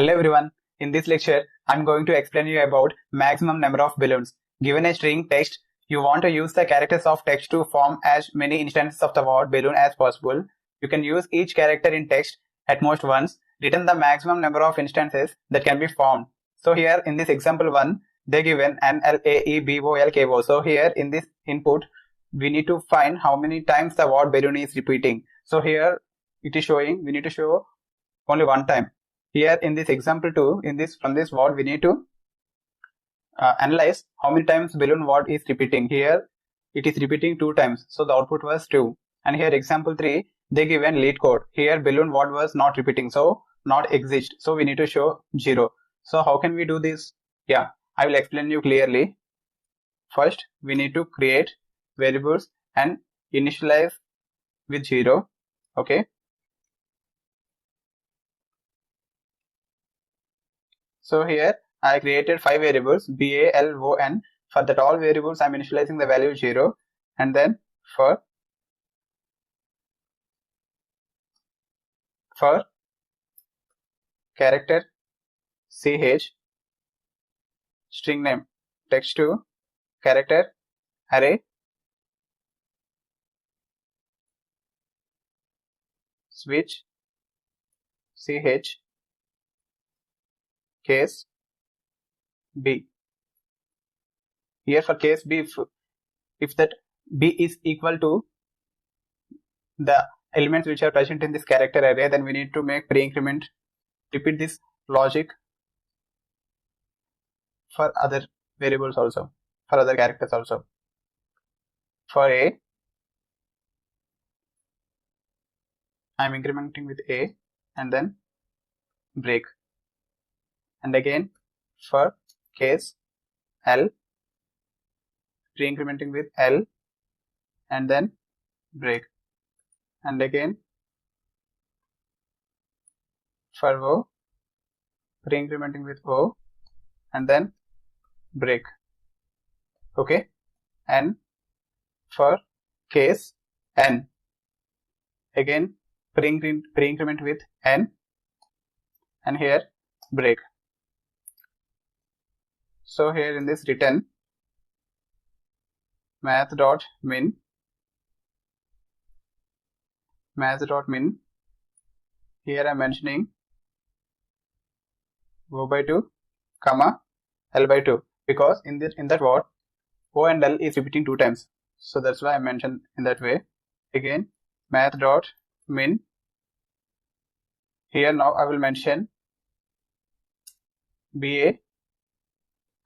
Hello everyone, in this lecture I'm going to explain you about maximum number of balloons. Given a string text, you want to use the characters of text to form as many instances of the word balloon as possible. You can use each character in text at most once, return the maximum number of instances that can be formed. So here in this example 1, they given NLAEBOLKO. So here in this input, we need to find how many times the word balloon is repeating. So here it is showing we need to show only one time. Here in this example 2, from this word we need to analyze how many times balloon word is repeating. Here it is repeating 2 times, so the output was 2. And here example 3, they given LeetCode. Here balloon word was not repeating, so not exist. So we need to show 0. So how can we do this? Yeah, I will explain you clearly. First, we need to create variables and initialize with 0. Okay. So here I created 5 variables B, A, L, O, N. For that all variables I am initializing the value 0, and then for character CH, string name text to character array, switch CH case B. Here for case B, if that B is equal to the elements which are present in this character array, then we need to make pre-increment. Repeat this logic for other variables also, for other characters also. For A, I am incrementing with A and then break. And again for case L, pre-incrementing with L and then break. And again for O, pre-incrementing with O and then break. Okay. And for case N, again pre-increment with N and here break. So here in this return math.min, here I am mentioning O by 2 comma L by 2, because in that word O and L is repeating 2 times, so that's why I mentioned in that way. Again math.min, here now I will mention BA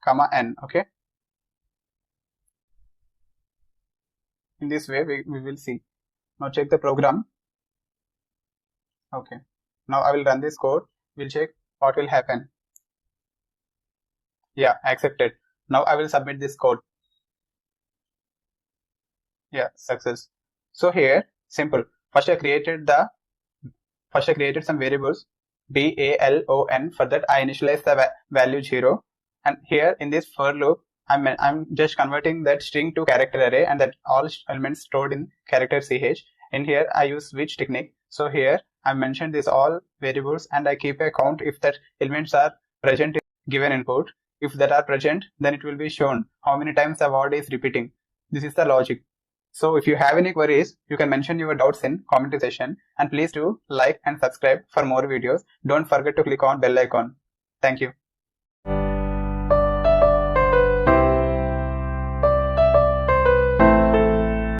comma N. Okay, in this way we will see. Now check the program. Okay, now I will run this code. We'll check what will happen. Yeah, accepted. Now I will submit this code. Yeah, success. So here simple. First I created some variables B, A, L, O, N. For that I initialize the value 0. And here in this for loop, I'm just converting that string to character array, and that all elements stored in character CH. In here I use switch technique. So here I mentioned this all variables and I keep a count if that elements are present in given input. If that are present, then it will be shown how many times the word is repeating. This is the logic. So if you have any queries, you can mention your doubts in comment section, and please do like and subscribe for more videos. Don't forget to click on bell icon. Thank you.